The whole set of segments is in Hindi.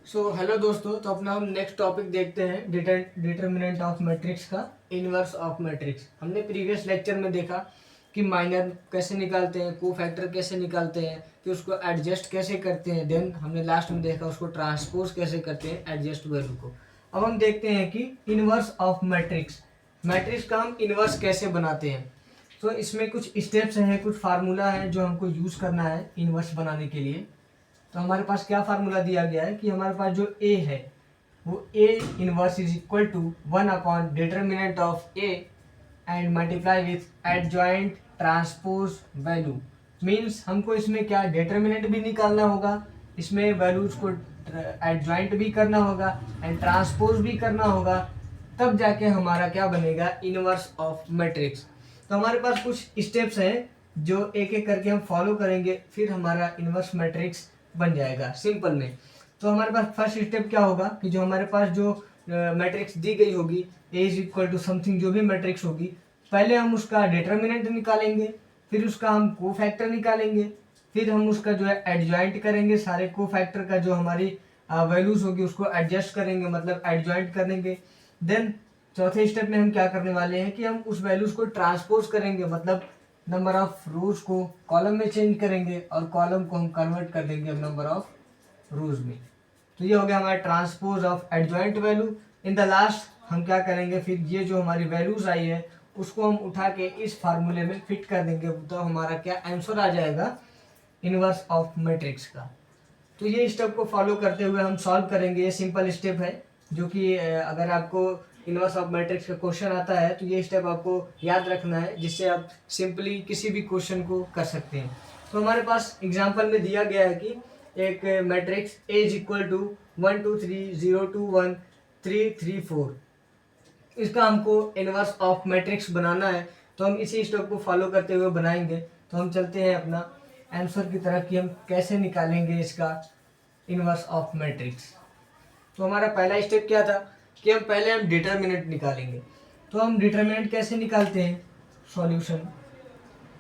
सो हेलो दोस्तों, तो अपना हम नेक्स्ट टॉपिक देखते हैं डिटर्मिनेंट ऑफ मैट्रिक्स का इनवर्स ऑफ मैट्रिक्स। हमने प्रीवियस लेक्चर में देखा कि माइनर कैसे निकालते हैं, को फैक्टर कैसे निकालते हैं, कि उसको एडजस्ट कैसे करते हैं। देन हमने लास्ट में देखा उसको ट्रांसपोज कैसे करते हैं एडजस्ट वैल्यू को। अब हम देखते हैं कि इनवर्स ऑफ मैट्रिक्स, मैट्रिक्स का हम इनवर्स कैसे बनाते हैं। तो इसमें कुछ स्टेप्स हैं, कुछ फार्मूला है जो हमको यूज़ करना है इनवर्स बनाने के लिए। तो हमारे पास क्या फार्मूला दिया गया है कि हमारे पास जो ए है वो A inverse is equal to 1 upon determinant of A and multiply with adjoint transpose value. Means हमको इसमें क्या डिटर्मिनेंट भी निकालना होगा, इसमें वैल्यूज को एडजॉइंट भी करना होगा एंड ट्रांसपोज भी करना होगा, तब जाके हमारा क्या बनेगा इनवर्स ऑफ मैट्रिक्स। तो हमारे पास कुछ स्टेप्स हैं जो एक एक करके हम फॉलो करेंगे, फिर हमारा इनवर्स मैट्रिक्स बन जाएगा सिंपल में। तो हमारे पास फर्स्ट स्टेप क्या होगा कि जो हमारे पास जो मैट्रिक्स दी गई होगी ए इज इक्वल टू समथिंग, जो भी मैट्रिक्स होगी, पहले हम उसका डिटर्मिनेंट निकालेंगे, फिर उसका हम को फैक्टर निकालेंगे, फिर हम उसका जो है एडजॉइंट करेंगे, सारे को फैक्टर का जो हमारी वैल्यूज होगी उसको एडजस्ट करेंगे, मतलब एडजॉइंट करेंगे। देन चौथे स्टेप में हम क्या करने वाले हैं कि हम उस वैल्यूज को ट्रांसपोज करेंगे, मतलब नंबर ऑफ रोज को कॉलम में चेंज करेंगे और कॉलम को हम कन्वर्ट कर देंगे नंबर ऑफ रोज में। तो ये हो गया हमारा transpose of adjoint value. In the last हम क्या करेंगे, फिर ये जो हमारी वैल्यूज आई है उसको हम उठा के इस फार्मूले में फिट कर देंगे, तो हमारा क्या आंसर आ जाएगा इनवर्स ऑफ मैट्रिक्स का। तो ये स्टेप को फॉलो करते हुए हम सॉल्व करेंगे। ये सिंपल स्टेप है जो कि अगर आपको इनवर्स ऑफ मैट्रिक्स का क्वेश्चन आता है तो ये स्टेप आपको याद रखना है, जिससे आप सिंपली किसी भी क्वेश्चन को कर सकते हैं। तो हमारे पास एग्जांपल में दिया गया है कि एक matrix A is equal to 1 2 3 0 2 1 3 3 4, इसका हमको इनवर्स ऑफ मैट्रिक्स बनाना है। तो हम इसी स्टेप को फॉलो करते हुए बनाएंगे। तो हम चलते हैं अपना आंसर की तरफ कि हम कैसे निकालेंगे इसका इनवर्स ऑफ मैट्रिक्स। तो हमारा पहला स्टेप क्या था कि हम डिटर्मिनेंट निकालेंगे। तो हम डिटर्मिनेंट कैसे निकालते हैं, सॉल्यूशन।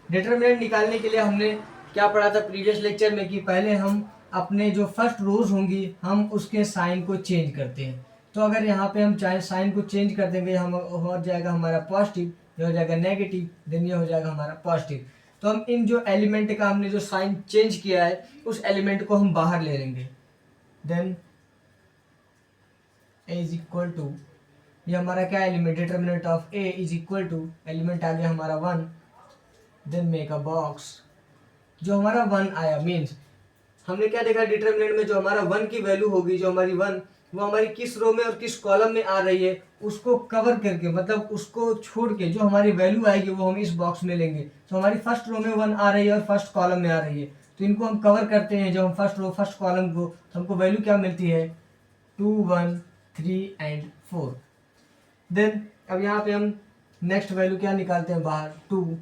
डिटर्मिनेंट निकालने के लिए हमने क्या पढ़ा था प्रीवियस लेक्चर में कि पहले हम अपने जो फर्स्ट रोज होंगी हम उसके साइन को चेंज करते हैं। तो अगर यहाँ पे हम चाहे साइन को चेंज कर देंगे, हम हो जाएगा हमारा पॉजिटिव, ये हो जाएगा नेगेटिव, देन ये हो जाएगा हमारा पॉजिटिव। तो हम इन जो एलिमेंट का हमने जो साइन चेंज किया है उस एलिमेंट को हम बाहर ले लेंगे। Then A is equal to, ये हमारा क्या element, determinant of A is equal to element आ गया हमारा 1, देन मेक अ बॉक्स। जो हमारा 1 आया मीन्स हमने क्या देखा डिटर्मिनेंट में, जो हमारा 1 की वैल्यू होगी, जो हमारी 1 वो हमारी किस रो में और किस कॉलम में आ रही है उसको कवर करके, मतलब उसको छोड़ के जो हमारी वैल्यू आएगी वो हम इस बॉक्स में लेंगे। तो हमारी फर्स्ट रो में 1 आ रही है और फर्स्ट कॉलम में आ रही है, तो इनको हम कवर करते हैं। जब हम फर्स्ट रो फर्स्ट कॉलम को, तो हमको वैल्यू क्या मिलती है 2 1 3 एंड 4। देन अब यहाँ पे हम नेक्स्ट वैल्यू क्या निकालते हैं बाहर 2,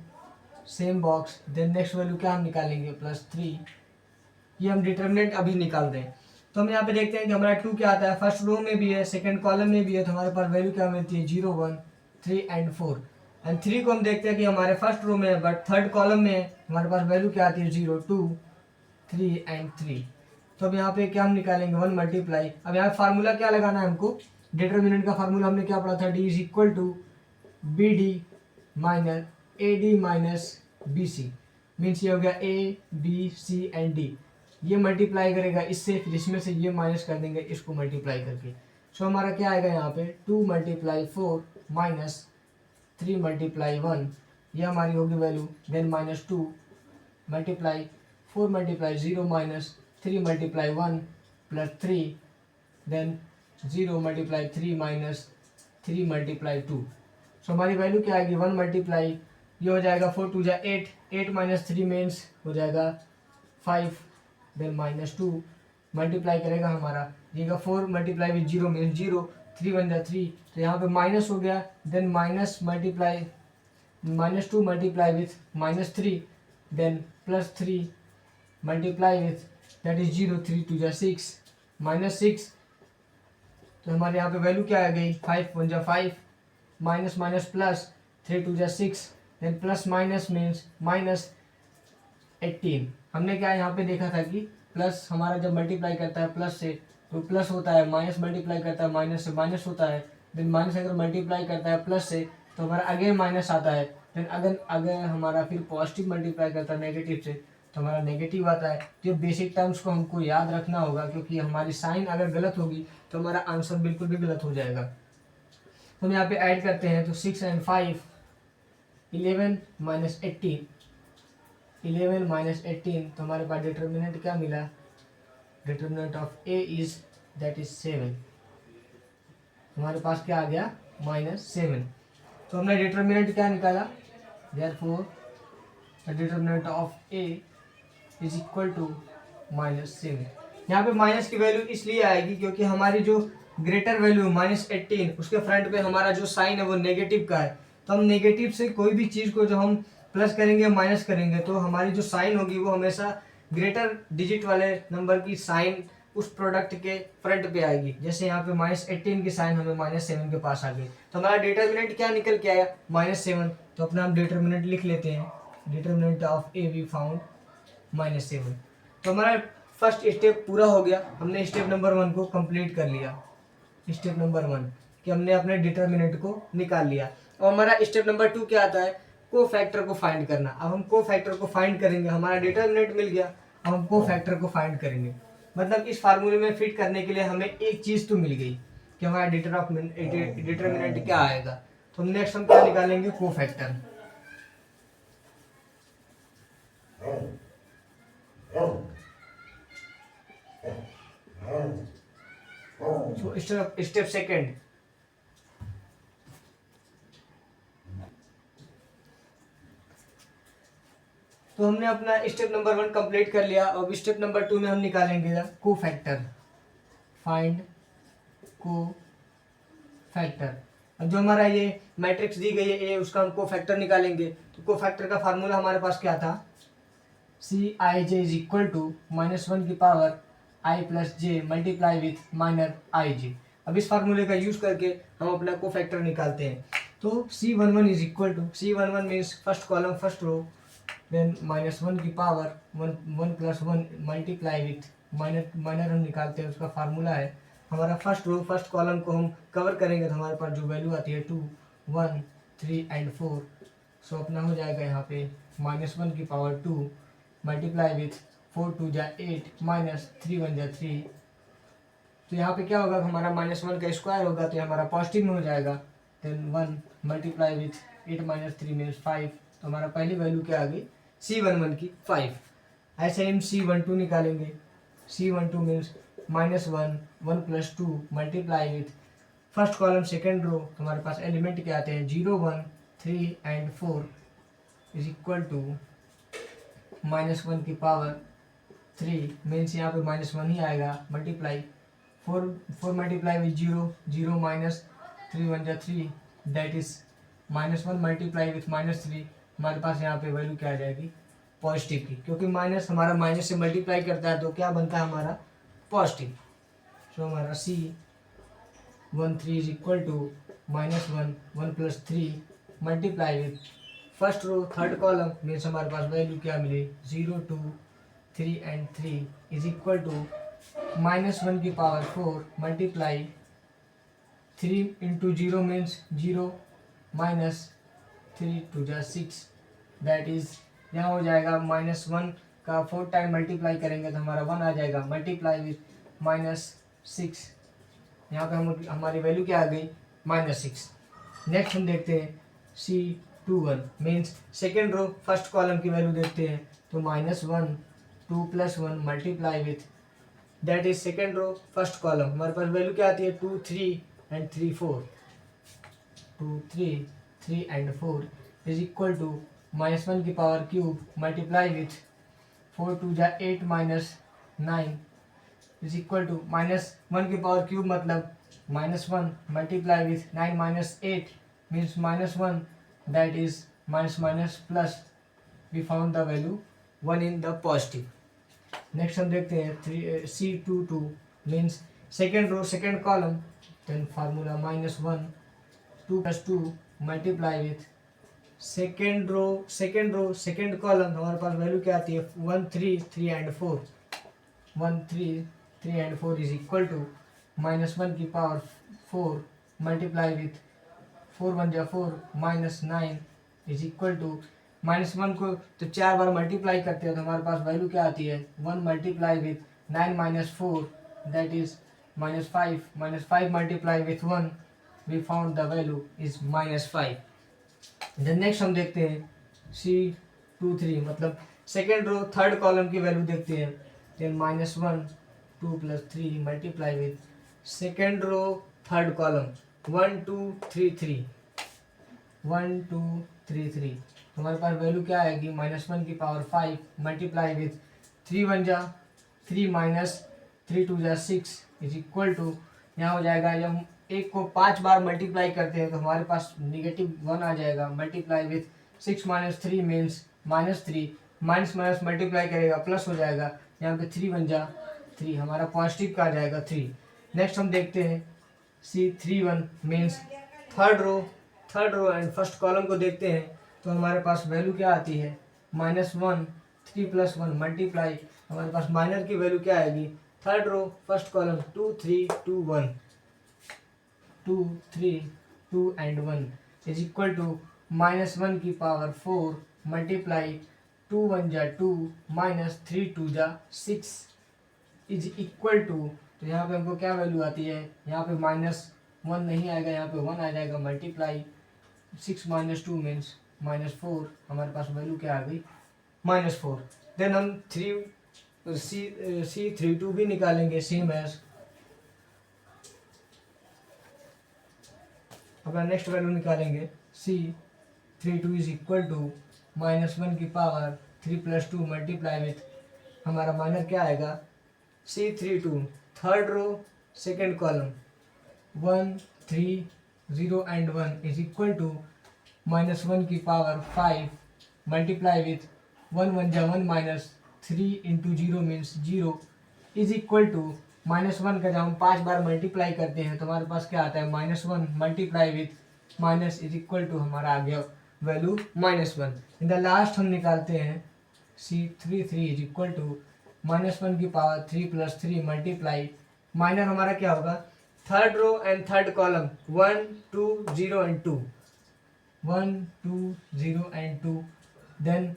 same box. Then next value क्या हम निकालेंगे +3, ये हम डिटर्मिनेंट अभी निकाल रहे हैं। तो हम यहाँ पे देखते हैं कि हमारा 2 क्या आता है, फर्स्ट रो में भी है सेकंड कॉलम में भी है, तो हमारे पास वैल्यू क्या मिलती है 0 1 3 एंड 4। एंड 3 को हम देखते हैं कि हमारे फर्स्ट रो में है बट थर्ड कॉलम में है, हमारे पास वैल्यू क्या आती है 0 2 3 एंड 3। तो अब यहाँ पे क्या हम निकालेंगे 1 मल्टीप्लाई। अब यहाँ फार्मूला क्या लगाना है हमको, डिटर्मिनेंट का फार्मूला हमने क्या पढ़ा था, D is equal to B D minus A D minus B C. Means ये हो गया A B C and D, ये मल्टीप्लाई करेगा इससे, फिर इसमें से ये माइनस कर देंगे इसको मल्टीप्लाई करके। सो हमारा क्या आएगा यहाँ पे 2 × 4 माइनस 3 × 1, ये हमारी होगी value. Then -2 multiply 4 × 0 minus 3 × 1 plus 3, then 0 × 3 minus 3 × 2। So हमारी वैल्यू क्या आएगी 1 मल्टीप्लाई, ये हो जाएगा 4 2 जा 8, 8 माइनस 3 मीन्स हो जाएगा 5, देन -2 मल्टीप्लाई करेगा हमारा, ये 4 मल्टीप्लाई विथ 0 मीन्स 0, 3 1 जा 3, तो यहाँ पे माइनस हो गया। Then minus multiply -2 multiply with -3, then +3 multiply with that is 0, 3 2 जा 6 -6। तो हमारे यहाँ पे वैल्यू क्या आ गई 5 1 जा 5, माइनस माइनस प्लस 3 2 जा 6, देन प्लस माइनस मीन्स -18। हमने क्या यहाँ पे देखा था कि प्लस हमारा जब मल्टीप्लाई करता है प्लस से कोई प्लस होता है, माइनस मल्टीप्लाई करता है माइनस से, माइनस होता है, देन माइनस अगर मल्टीप्लाई करता है प्लस से तो हमारा अगेन माइनस आता है, देन अगर अगर हमारा फिर पॉजिटिव मल्टीप्लाई करता है नेगेटिव से तो हमारा नेगेटिव आता है। तो ये बेसिक टर्म्स को हमको याद रखना होगा, क्योंकि हमारी साइन अगर गलत होगी तो हमारा आंसर बिल्कुल भी गलत हो जाएगा। तो हम यहाँ पे ऐड करते हैं, तो 6 and 5 11 minus 18, 11 minus 18, तो हमारे पास डिटर्मिनेंट क्या मिला, determinant of A is that is 7, हमारे पास क्या आ गया -7। तो हमने डिटर्मिनेंट क्या निकाला, therefore the determinant of A is equal to -7। यहाँ पे माइनस की वैल्यू इसलिए आएगी क्योंकि हमारी जो ग्रेटर वैल्यू -18 उसके फ्रंट पे हमारा जो साइन है वो नेगेटिव का है। तो हम नेगेटिव से कोई भी चीज़ को जो हम प्लस करेंगे माइनस करेंगे तो हमारी जो साइन होगी वो हमेशा ग्रेटर डिजिट वाले नंबर की साइन उस प्रोडक्ट के फ्रंट पे आएगी। जैसे यहाँ पे -18 की साइन हमें -7 के पास आ गई, तो हमारा डिटर्मिनेंट क्या निकल के आया -7। तो अपना हम डिटर्मिनेंट लिख लेते हैं, determinant of A V found -7। तो हमारा फर्स्ट स्टेप पूरा हो गया, हमने स्टेप नंबर 1 को कंप्लीट कर लिया। स्टेप नंबर 1 कि हमने अपने डिटर्मिनेंट को निकाल लिया। और हमारा स्टेप नंबर 2 क्या आता है, को फैक्टर को फाइंड करना। अब हम को फैक्टर को फाइंड करेंगे, हमारा डिटर्मिनेंट मिल गया, अब हम को फैक्टर को फाइंड करेंगे। मतलब इस फार्मूले में फिट करने के लिए हमें एक चीज़ तो मिल गई कि हमारा डिटर्मिनेंट क्या आएगा। तो नेक्स्ट हम क्या निकालेंगे, को फैक्टर। स्टेप सेकेंड, तो हमने अपना स्टेप नंबर 1 कंप्लीट कर लिया। अब स्टेप नंबर 2 में हम निकालेंगे को फैक्टर, फाइंड को फैक्टर। अब जो हमारा ये मैट्रिक्स दी गई है ए, उसका हम को फैक्टर निकालेंगे। तो को फैक्टर का फार्मूला हमारे पास क्या था, C I J is equal to -1 की power I plus J multiply with minor I J. अब इस फार्मूले का यूज करके हम अपना को फैक्टर निकालते हैं। तो C11 is equal to, C11 means first column first row, then -1 की power 1 plus 1 multiply with minor हम निकालते हैं, उसका फार्मूला है हमारा फर्स्ट रो फर्स्ट कॉलम को हम कवर करेंगे तो हमारे पास जो वैल्यू आती है 2 1 3 एंड 4। सो अपना हो जाएगा यहाँ पे -1 की पावर 2 मल्टीप्लाई विथ 4 2 जा 8 -3 1 जा 3। तो यहाँ पे क्या होगा, हमारा -1 का स्क्वायर होगा तो हमारा पॉजिटिव में हो जाएगा। Then 1 multiply with 8 - 3 means 5। तो हमारा पहली वैल्यू क्या आ गई, C11 की 5। ऐसे हम C12 निकालेंगे, C12 means -1 1 plus 2 multiply with first column second row, हमारे पास एलिमेंट क्या आते हैं 0 1 3 एंड 4 इज इक्वल टू -1 की पावर 3 मीन्स यहाँ पे -1 ही आएगा, मल्टीप्लाई 4 मल्टीप्लाई विथ 0 0 -3 1 जा 3 दैट इज -1 मल्टीप्लाई विथ -3। हमारे पास यहाँ पे वैल्यू क्या आ जाएगी, पॉजिटिव की, क्योंकि माइनस हमारा माइनस से मल्टीप्लाई करता है तो क्या बनता है हमारा पॉजिटिव। सो हमारा C13 is equal to -1 1 plus 3 multiply with first row third column means हमारे पास वैल्यू क्या मिली 0 2 3 एंड 3 इज इक्वल टू -1 की पावर 4 मल्टीप्लाई 3 इंटू 0 मीन्स 0 -3 2 जा 6 दैट इज यहाँ हो जाएगा -1 का 4 टाइम मल्टीप्लाई करेंगे तो हमारा 1 आ जाएगा, मल्टीप्लाई विथ -6। यहाँ पे हम हमारी वैल्यू क्या आ गई -6। नेक्स्ट हम देखते हैं C21 means second row first column की वैल्यू देखते हैं। तो -1 2 plus 1 multiply with that is second row first column, हमारे पास वैल्यू क्या आती है 2 3 and 3 4 2 3 3 and 4 is equal to -1 की पावर क्यूब मल्टीप्लाई विथ 4 2 जा 8 -9 इज इक्वल टू -1 की पावर क्यूब मतलब -1 multiply with 9 -8 means -1 that is minus plus we found the value 1 in the positive. Next हम देखते हैं C22 means second row second column, then formula -1 2 plus 2 multiply with second row second column, हमारे पास वैल्यू क्या आती है 1 3 3 and 4 1 3 3 and 4 is equal to -1 की पावर 4 मल्टीप्लाई विथ 4 1 जा 4 -9 इज इक्वल टू -1 को तो 4 बार मल्टीप्लाई करते हैं तो हमारे पास वैल्यू क्या आती है 1 multiply with 9 - 4 that is -5 -5 multiply with 1 we found the value is -5। Then next हम देखते हैं C23 मतलब सेकेंड रो थर्ड कॉलम की वैल्यू देखते हैं। Then -1 2 + 3 multiply with second row third column 1 2 3 3 1 2 3 3 हमारे पास वैल्यू क्या आएगी -1 की पावर 5 मल्टीप्लाई विथ 3 1 जा 3 -3 2 जा 6 इज इक्वल टू यहाँ हो जाएगा। जब हम एक को 5 बार मल्टीप्लाई करते हैं तो हमारे पास -1 आ जाएगा multiply with 6 - 3 means -3 minus minus multiply करेगा प्लस हो जाएगा। यहाँ पे 3 1 जा 3 हमारा पॉजिटिव का आ जाएगा 3। नेक्स्ट हम देखते हैं C31 means third row and first column को देखते हैं तो हमारे पास वैल्यू क्या आती है -1 3 + 1 मल्टीप्लाई हमारे पास माइनर की वैल्यू क्या आएगी third row first column 2 3 2 1 2 3 2 and 1 is equal to -1 की पावर 4 मल्टीप्लाई 2 1 जा 2 -3 2 जा 6 इज इक्वल टू तो यहाँ पे हमको क्या वैल्यू आती है यहाँ पे -1 नहीं आएगा यहाँ पे 1 आ जाएगा मल्टीप्लाई 6 - 2 मीन्स -4 हमारे पास वैल्यू क्या आ गई -4। देन हम C32 भी निकालेंगे सेम एज अपना नेक्स्ट वैल्यू निकालेंगे C32 इज इक्वल टू -1 की पावर 3 + 2 मल्टीप्लाई विथ हमारा माइनर क्या आएगा C32 third row second column 1 3 0 and 1 is equal to -1 की पावर 5 मल्टीप्लाई विथ 1 1 जा 1 -3 × 0 मीन्स 0 इज इक्वल टू -1 का जब हम 5 बार मल्टीप्लाई करते हैं तो हमारे पास क्या आता है -1 multiply with minus is equal to हमारा आ गया वैल्यू -1। इन द लास्ट हम निकालते हैं C33 इज इक्वल टू -1 की पावर 3 + 3 मल्टीप्लाई माइनर हमारा क्या होगा third row and third column 1 2 0 and 2 1 2 0 and 2 then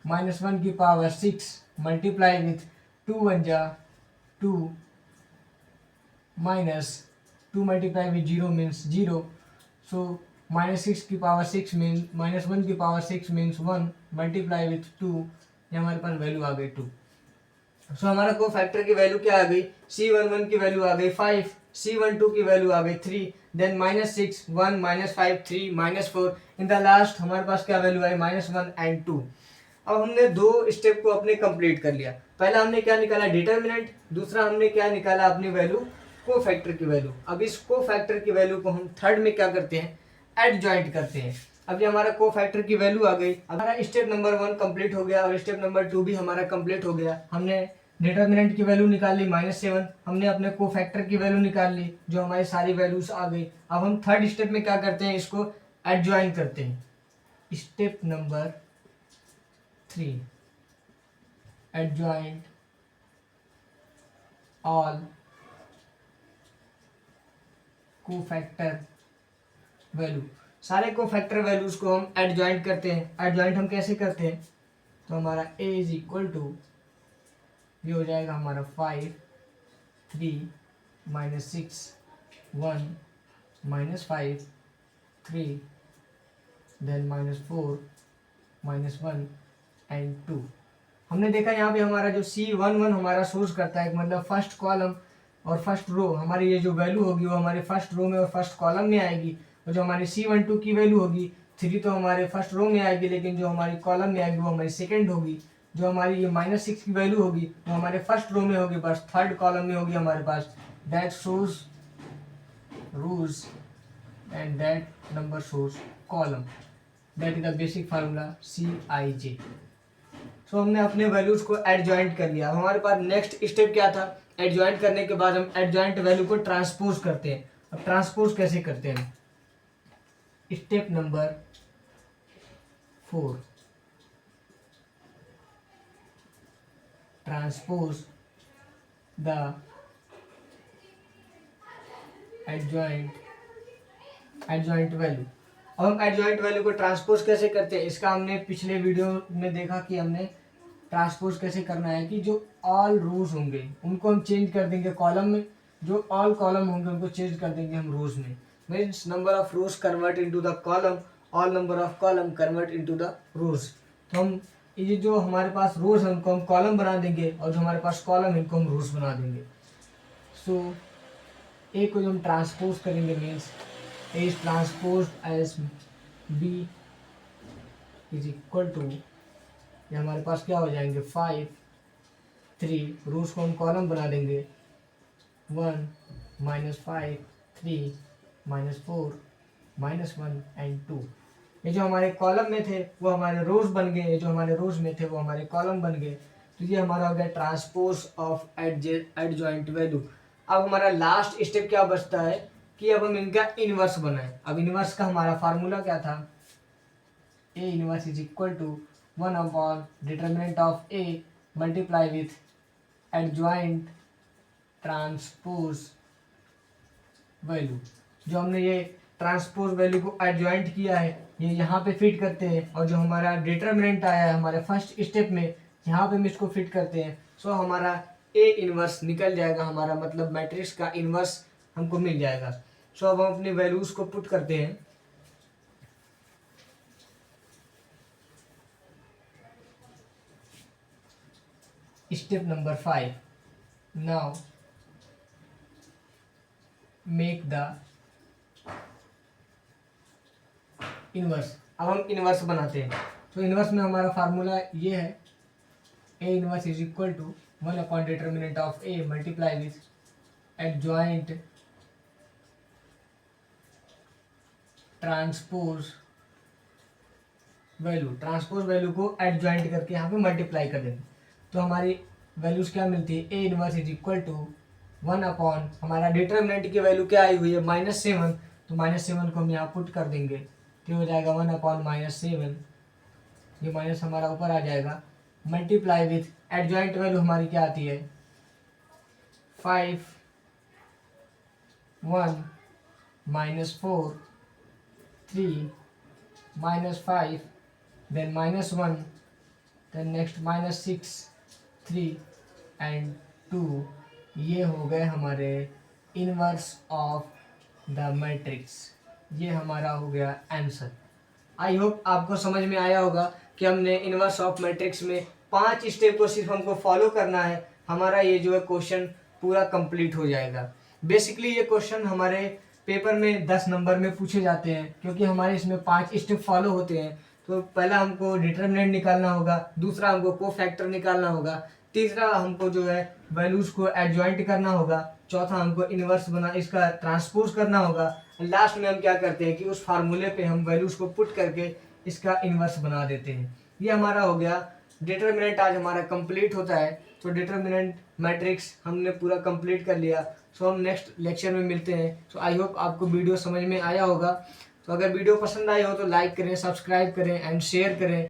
-1 की पावर 6 मल्टीप्लाई विथ 2 1 जा 2 -2 मल्टीप्लाई विथ 0 मीन्स 0 सो -6 की पावर 6 मीन -1 की पावर 6 मीन्स 1 मल्टीप्लाई विथ 2 ये हमारे पास वैल्यू आ गई 2। सो हमारा को फैक्टर की वैल्यू क्या आ गई C11 की वैल्यू आ गई 5 C12 की वैल्यू आ गई 3 देन -6 1 -5 3 -4 इन द लास्ट हमारे पास क्या वैल्यू आई -1 एंड 2। अब हमने दो स्टेप को अपने कंप्लीट कर लिया। पहला हमने क्या निकाला डिटर्मिनेंट, दूसरा हमने क्या निकाला अपनी वैल्यू को फैक्टर की वैल्यू। अब इस को फैक्टर की वैल्यू को हम थर्ड में क्या करते हैं एडजॉइंट करते हैं। अब ये हमारा को फैक्टर की वैल्यू आ गई। हमारा स्टेप नंबर 1 कंप्लीट हो गया और स्टेप नंबर 2 भी हमारा कंप्लीट हो गया। हमने डिटर्मिनेंट की वैल्यू निकाल ली -7, हमने अपने को फैक्टर की वैल्यू निकाल ली जो हमारी सारी वैल्यूज आ गई। अब हम थर्ड स्टेप में क्या करते हैं इसको एडजॉइन करते हैं। स्टेप नंबर 3 एडजॉइंट ऑल को फैक्टर वैल्यू। सारे को फैक्टर वैल्यूज को हम एडजॉइंट करते हैं। एडजॉइंट हम कैसे करते हैं तो हमारा a इज इक्वल टू ये हो जाएगा हमारा 5 3 -6 1 -5 3 देन -4 -1 एंड 2। हमने देखा यहाँ पे हमारा जो C11 हमारा सोर्स करता है मतलब फर्स्ट कॉलम और फर्स्ट रो, हमारी ये जो वैल्यू होगी वो हमारे फर्स्ट रो में और फर्स्ट कॉलम में आएगी। और जो हमारी C12 की वैल्यू होगी 3 तो हमारे फर्स्ट रो में आएगी लेकिन जो हमारी कॉलम में आएगी वो हमारी सेकंड होगी। जो हमारी ये -6 की वैल्यू होगी वो हमारे फर्स्ट रो में होगी बस थर्ड कॉलम में होगी हमारे पास। That shows rows and that number shows column. That is the basic formula CIJ। So हमने अपने वैल्यूज को एडजॉइंट कर लिया। अब हमारे पास नेक्स्ट स्टेप क्या था एडजॉइंट करने के बाद हम एडजॉइंट वैल्यू को ट्रांसपोज करते हैं। अब ट्रांसपोज कैसे करते हैं step number 4 transpose the adjoint value. अब हम एडजॉइंट वैल्यू को ट्रांसपोज कैसे करते हैं, इसका हमने पिछले वीडियो में देखा कि हमने ट्रांसपोज कैसे करना है कि जो ऑल रोज होंगे उनको हम चेंज कर देंगे कॉलम में, जो ऑल कॉलम होंगे उनको चेंज कर देंगे हम रोज में। Means number of rows convert into the column, all number of column convert into the rows. तो हम ये जो हमारे पास रोज है उनको हम कॉलम बना देंगे और जो हमारे पास कॉलम है इनको हम रोज बना देंगे। सो ए को जो हम ट्रांसपोज करेंगे means A is transpose as B is equal to, ये हमारे पास क्या हो जाएंगे 5 3, रोज को हम कॉलम बना देंगे 1 -5 3 -4 -1 एंड 2। ये जो हमारे कॉलम में थे वो हमारे रोज बन गए, ये जो हमारे रोज में थे वो हमारे कॉलम बन गए। तो ये हमारा हो गया ट्रांसपोज ऑफ एडजॉइंट वैल्यू। अब हमारा लास्ट स्टेप क्या बचता है कि अब हम इनका इनवर्स बनाएं। अब इनवर्स का हमारा फार्मूला क्या था, A inverse is equal to 1 upon determinant of A multiply with adjoint transpose value. जो हमने ये ट्रांसपोज वैल्यू को एडजॉइंट किया है ये यहाँ पे फिट करते हैं और जो हमारा डिटर्मिनेंट आया है हमारे फर्स्ट स्टेप में यहाँ पे हम इसको फिट करते हैं। सो हमारा ए इनवर्स निकल जाएगा, हमारा मतलब मैट्रिक्स का इनवर्स हमको मिल जाएगा। सो अब हम अपनी वैल्यूज को पुट करते हैं। Step number 5, now make the inverse. अब हम इनवर्स बनाते हैं। तो इनवर्स में हमारा फार्मूला ये है, A inverse is equal to 1 upon determinant of A multiply with adjoint transpose value. Transpose value को एडजॉइंट करके यहाँ पे मल्टीप्लाई कर देंगे। तो हमारी वैल्यूज क्या मिलती है, A inverse is equal to 1 upon हमारा डिटर्मिनेंट की वैल्यू क्या आई हुई है -7, तो -7 को हम यहाँ पुट कर देंगे तो हो जाएगा 1 अपॉन -7, ये माइनस हमारा ऊपर आ जाएगा, मल्टीप्लाई विथ एडजॉइंट वैल्यू हमारी क्या आती है 5 1 -4 3 -5 then -1 then next -6 3 एंड 2। ये हो गए हमारे इनवर्स ऑफ द मैट्रिक्स। ये हमारा हो गया आंसर। आई होप आपको समझ में आया होगा कि हमने इनवर्स ऑफ मैट्रिक्स में 5 स्टेप को सिर्फ हमको फॉलो करना है, हमारा ये जो है क्वेश्चन पूरा कंप्लीट हो जाएगा। बेसिकली ये क्वेश्चन हमारे पेपर में 10 नंबर में पूछे जाते हैं क्योंकि हमारे इसमें 5 स्टेप फॉलो होते हैं। तो पहला हमको डिटर्मिनेंट निकालना होगा, दूसरा हमको कोफैक्टर निकालना होगा, तीसरा हमको जो है वैल्यूज को एडजॉइंट करना होगा, चौथा हमको इनवर्स बना इसका ट्रांसपोज करना होगा, लास्ट में हम क्या करते हैं कि उस फार्मूले पे हम वैल्यूज को पुट करके इसका इनवर्स बना देते हैं। ये हमारा हो गया डिटर्मिनेंट। आज हमारा कंप्लीट होता है। तो डिटर्मिनेंट मैट्रिक्स हमने पूरा कंप्लीट कर लिया। सो हम नेक्स्ट लेक्चर में मिलते हैं। सो आई होप आपको वीडियो समझ में आया होगा। तो अगर वीडियो पसंद आई हो तो लाइक करें, सब्सक्राइब करें एंड शेयर करें।